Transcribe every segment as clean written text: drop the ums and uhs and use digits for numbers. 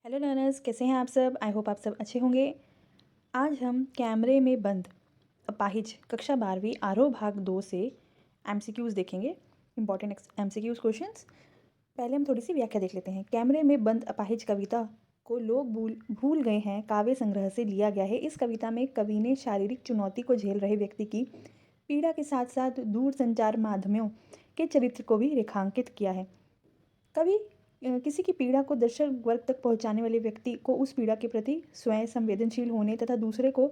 Hello learners, कैसे हैं आप सब। आई होप आप सब अच्छे होंगे। आज हम कैमरे में बंद अपाहिज कक्षा 12वीं आरोह भाग 2 से एमसीक्यूज़ देखेंगे। Important MCQs questions. पहले हम थोड़ी सी व्याख्या देख लेते हैं। कैमरे में बंद अपाहिज कविता को लोग भूल गए हैं काव्य संग्रह से लिया गया है। इस कविता में कवि ने शारीरिक चुनौती को झेल रहे व्यक्ति की पीड़ा के साथ साथ दूर संचार माध्यमों के चरित्र को भी रेखांकित किया है। कवि किसी की पीड़ा को दर्शक वर्ग तक पहुंचाने वाले व्यक्ति को उस पीड़ा के प्रति स्वयं संवेदनशील होने तथा दूसरे को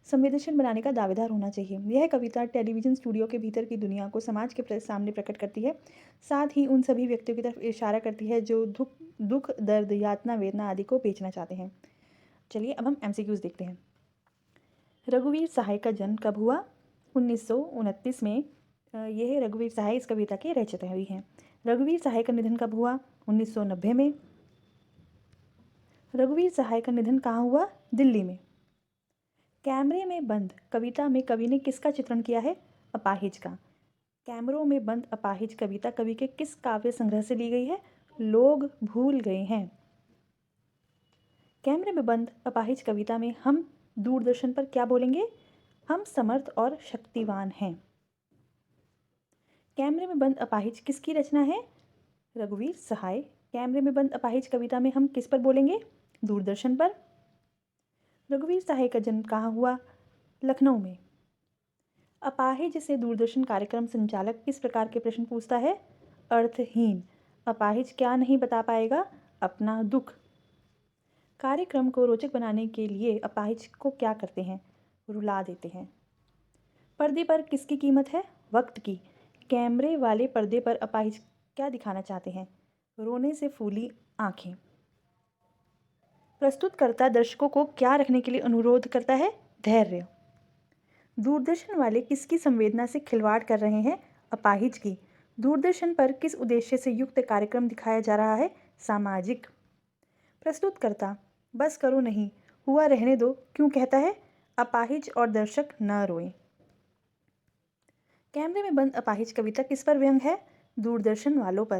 संवेदनशील बनाने का दावेदार होना चाहिए। यह कविता टेलीविज़न स्टूडियो के भीतर की दुनिया को समाज के सामने प्रकट करती है, साथ ही उन सभी व्यक्तियों की तरफ इशारा करती है जो दुख, दर्द, यातना, वेदना आदि को बेचना चाहते हैं। चलिए अब हम एमसीक्यूज़ देखते हैं। रघुवीर सहाय का जन्म कब हुआ? 1929 में। यह रघुवीर सहाय इस कविता के रचयिता हुई हैं। रघुवीर सहाय का निधन कब हुआ? 1990 में। रघुवीर सहाय का निधन कहाँ हुआ? दिल्ली में। कैमरे में बंद कविता में कवि ने किसका चित्रण किया है? अपाहिज का। कैमरों में बंद अपाहिज कविता कवि के किस काव्य संग्रह से ली गई है? लोग भूल गए हैं। कैमरे में बंद अपाहिज कविता में हम दूरदर्शन पर क्या बोलेंगे? हम समर्थ और शक्तिवान हैं। कैमरे में बंद अपाहिज किसकी रचना है? रघुवीर सहाय। कैमरे में बंद अपाहिज कविता में हम किस पर बोलेंगे? दूरदर्शन पर। रघुवीर सहाय का जन्म कहाँ हुआ? लखनऊ में। अपाहिज से दूरदर्शन कार्यक्रम संचालक किस प्रकार के प्रश्न पूछता है? अर्थहीन। अपाहिज क्या नहीं बता पाएगा? अपना दुख। कार्यक्रम को रोचक बनाने के लिए अपाहिज को क्या करते हैं? रुला देते हैं। पर्दे पर किसकी कीमत है? वक्त की। कैमरे वाले पर्दे पर अपाहिज क्या दिखाना चाहते हैं? रोने से फूली आंखें। प्रस्तुतकर्ता दर्शकों को क्या रखने के लिए अनुरोध करता है? धैर्य। दूरदर्शन वाले किसकी संवेदना से खिलवाड़ कर रहे हैं? अपाहिज की। दूरदर्शन पर किस उद्देश्य से युक्त कार्यक्रम दिखाया जा रहा है? सामाजिक। प्रस्तुतकर्ता बस करो नहीं, हुआ रहने दो क्यों कहता है? अपाहिज और दर्शक न रोएं। कैमरे में बंद अपाहिज कविता किस पर व्यंग है? दूरदर्शन वालों पर।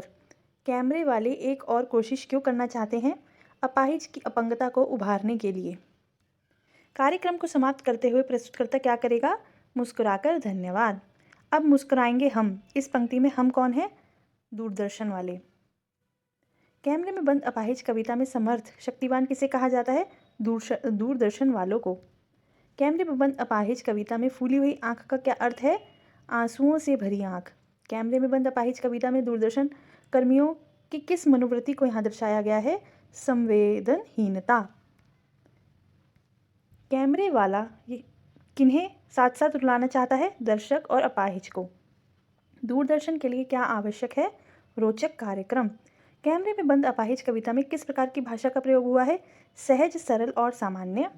कैमरे वाले एक और कोशिश क्यों करना चाहते हैं? अपाहिज की अपंगता को उभारने के लिए। कार्यक्रम को समाप्त करते हुए प्रस्तुतकर्ता क्या करेगा? मुस्कुराकर धन्यवाद। अब मुस्कुराएंगे हम। इस पंक्ति में हम कौन है? दूरदर्शन वाले। कैमरे में बंद अपाहिज कविता में समर्थ शक्तिवान किसे कहा जाता है? दूरदर्शन वालों को। कैमरे में बंद अपाहिज कविता में फूली हुई आंख का क्या अर्थ है? आंसुओं से भरी आंख। कैमरे में बंद अपाहिज कविता में दूरदर्शन कर्मियों की किस मनोवृत्ति को यहाँ दर्शाया गया है? संवेदनहीनता। कैमरे वाला ये किन्हें साथ साथ रुलाना चाहता है? दर्शक और अपाहिज को। दूरदर्शन के लिए क्या आवश्यक है? रोचक कार्यक्रम। कैमरे में बंद अपाहिज कविता में किस प्रकार की भाषा का प्रयोग हुआ है? सहज, सरल और सामान्य।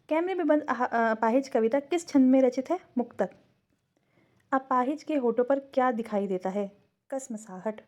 कैमरे में बंद अपाहिज कविता किस छंद में रचित है? मुक्तक। अपाहिज के होठों पर क्या दिखाई देता है? कसमसाहट।